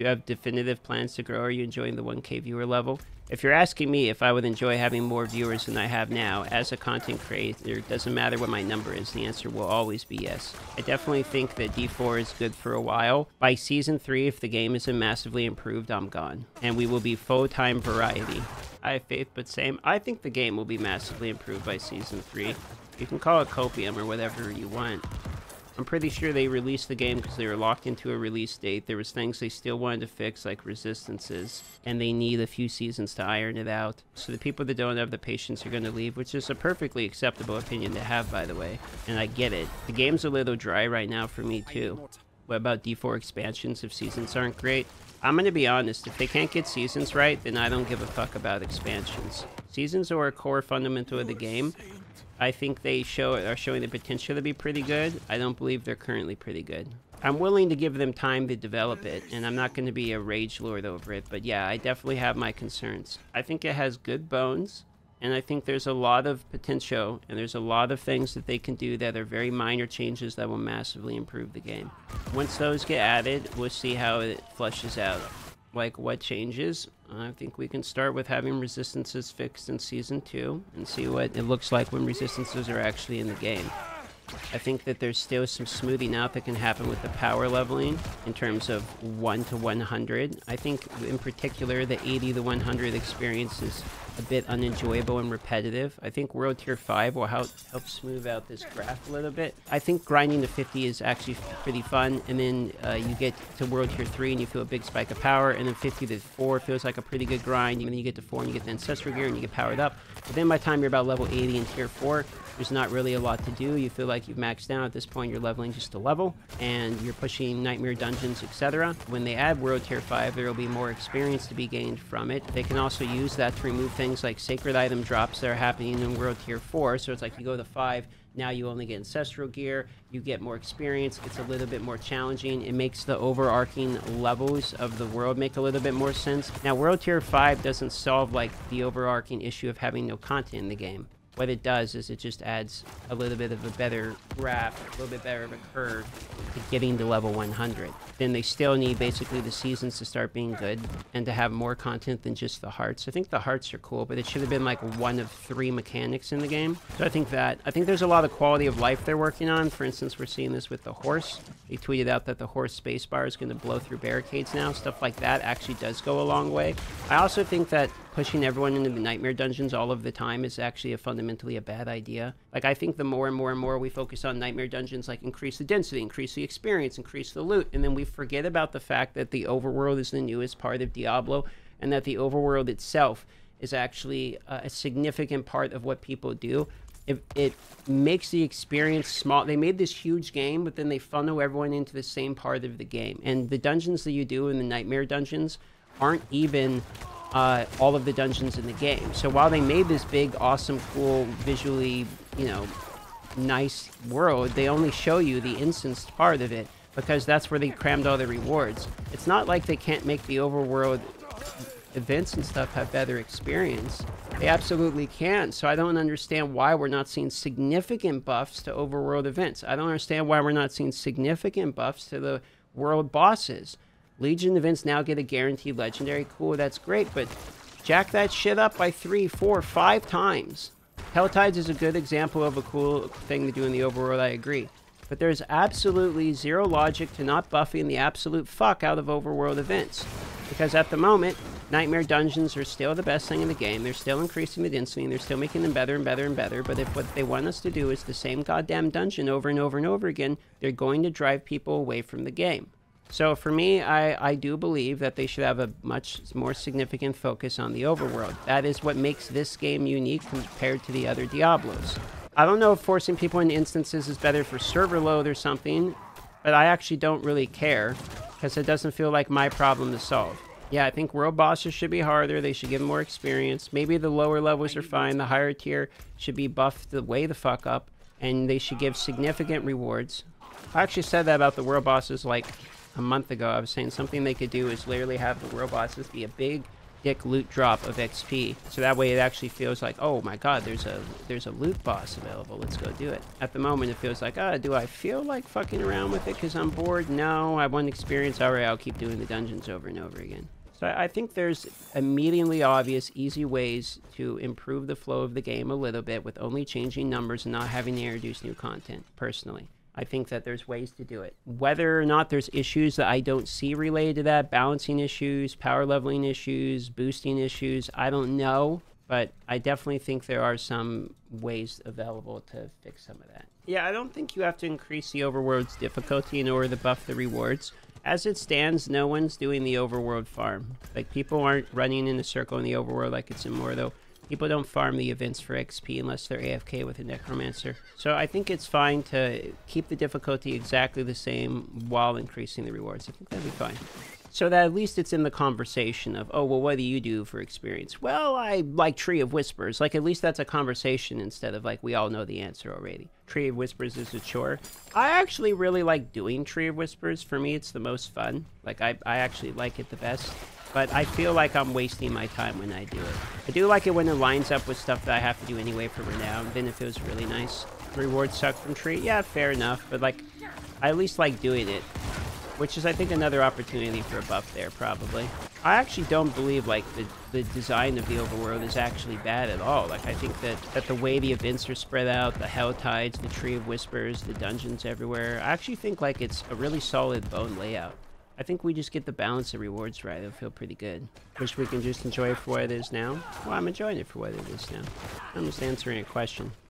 Do you have definitive plans to grow? Are you enjoying the 1K viewer level? If you're asking me if I would enjoy having more viewers than I have now, as a content creator, it doesn't matter what my number is, the answer will always be yes. I definitely think that D4 is good for a while. By Season 3, if the game isn't massively improved, I'm gone. And we will be full-time variety. I have faith, but same. I think the game will be massively improved by Season 3. You can call it copium or whatever you want. I'm pretty sure they released the game because they were locked into a release date. There was things they still wanted to fix, like resistances, and they need a few seasons to iron it out. So the people that don't have the patience are going to leave, which is a perfectly acceptable opinion to have, by the way. And I get it. The game's a little dry right now for me, too. What about D4 expansions if seasons aren't great? I'm going to be honest, if they can't get seasons right, then I don't give a fuck about expansions. Seasons are a core fundamental of the game. I think they are showing the potential to be pretty good. I don't believe they're currently pretty good. I'm willing to give them time to develop it, and I'm not going to be a rage lord over it, but yeah, I definitely have my concerns. I think it has good bones, and I think there's a lot of potential, and there's a lot of things that they can do that are very minor changes that will massively improve the game. Once those get added, we'll see how it flushes out. Like, what changes? I think we can start with having resistances fixed in Season 2 and see what it looks like when resistances are actually in the game. I think that there's still some smoothing out that can happen with the power leveling in terms of 1 to 100. I think in particular the 80 to 100 experience is a bit unenjoyable and repetitive. I think World Tier 5 will help smooth out this graph a little bit. I think grinding to 50 is actually pretty fun, and then you get to World Tier 3 and you feel a big spike of power, and then 50 to 4 feels like a pretty good grind, and then you get to 4 and you get the Ancestral Gear and you get powered up. But then by the time you're about level 80 in Tier 4, there's not really a lot to do. You feel like you've maxed out at this point. You're leveling just to level, and you're pushing Nightmare Dungeons, etc. When they add World Tier 5, there will be more experience to be gained from it. They can also use that to remove things like sacred item drops that are happening in World Tier 4. So it's like you go to 5, now you only get Ancestral Gear, you get more experience, it's a little bit more challenging. It makes the overarching levels of the world make a little bit more sense. Now, World Tier 5 doesn't solve like the overarching issue of having no content in the game. What it does is it just adds a little bit of a better graph, a little bit better of a curve to getting to level 100. Then they still need basically the seasons to start being good and to have more content than just the hearts. I think the hearts are cool, but it should have been like one of 3 mechanics in the game. So I think there's a lot of quality of life they're working on. For instance, we're seeing this with the horse. They tweeted out that the horse spacebar is going to blow through barricades now. Stuff like that actually does go a long way. I also think that pushing everyone into the Nightmare Dungeons all of the time is actually fundamentally a bad idea. Like, I think the more and more and more we focus on Nightmare Dungeons, like increase the density, increase the experience, increase the loot, and then we forget about the fact that the overworld is the newest part of Diablo, and that the overworld itself is actually a significant part of what people do. It makes the experience small. They made this huge game, but then they funnel everyone into the same part of the game. And the dungeons that you do in the Nightmare Dungeons aren't even all of the dungeons in the game. So while they made this big, awesome, cool, visually, you know, nice world, they only show you the instanced part of it because that's where they crammed all the rewards. It's not like they can't make the overworld events and stuff have better experience. They absolutely can. So I don't understand why we're not seeing significant buffs to overworld events. I don't understand why we're not seeing significant buffs to the world bosses. Legion events now get a guaranteed legendary. Cool, that's great, but jack that shit up by 3, 4, 5 times. Helltides is a good example of a cool thing to do in the overworld, I agree. But there's absolutely zero logic to not buffing the absolute fuck out of overworld events. Because at the moment, Nightmare Dungeons are still the best thing in the game. They're still increasing the density, and they're still making them better and better and better. But if what they want us to do is the same goddamn dungeon over and over and over again, they're going to drive people away from the game. So for me, I do believe that they should have a much more significant focus on the overworld. That is what makes this game unique compared to the other Diablos. I don't know if forcing people into instances is better for server load or something, but I actually don't really care because it doesn't feel like my problem to solve. Yeah, I think world bosses should be harder. They should give them more experience. Maybe the lower levels are fine. The higher tier should be buffed way the fuck up, and they should give significant rewards. I actually said that about the world bosses like a month ago. I was saying something they could do is literally have the world bosses be a big dick loot drop of XP. So that way it actually feels like, oh my god, there's a loot boss available. Let's go do it. At the moment, it feels like, do I feel like fucking around with it because I'm bored? No, I want experience. All right, I'll keep doing the dungeons over and over again. So I think there's immediately obvious, easy ways to improve the flow of the game a little bit with only changing numbers and not having to introduce new content, personally. I think that there's ways to do it. Whether or not there's issues that I don't see related to that, balancing issues, power leveling issues, boosting issues, I don't know. But I definitely think there are some ways available to fix some of that. Yeah, I don't think you have to increase the overworld's difficulty in order to buff the rewards. As it stands, no one's doing the overworld farm. Like, people aren't running in a circle in the overworld like it's in Mordo. People don't farm the events for XP unless they're AFK with a Necromancer. So I think it's fine to keep the difficulty exactly the same while increasing the rewards. I think that'd be fine. So that at least it's in the conversation of, oh, well, what do you do for experience? Well, I like Tree of Whispers. Like, at least that's a conversation instead of, like, we all know the answer already. Tree of Whispers is a chore. I actually really like doing Tree of Whispers. For me, it's the most fun. Like, I actually like it the best. But I feel like I'm wasting my time when I do it. I do like it when it lines up with stuff that I have to do anyway for Renown. Then it feels really nice. Rewards suck from Tree. Yeah, fair enough. But, like, I at least like doing it. Which is, I think, another opportunity for a buff there, probably. I actually don't believe, like, the design of the overworld is actually bad at all. Like, I think that the way the events are spread out, the Hell Tides, the Tree of Whispers, the dungeons everywhere, I actually think, like, it's a really solid bone layout. I think we just get the balance of rewards right. It'll feel pretty good. Wish we can just enjoy it for what it is now. Well, I'm enjoying it for what it is now. I'm just answering a question.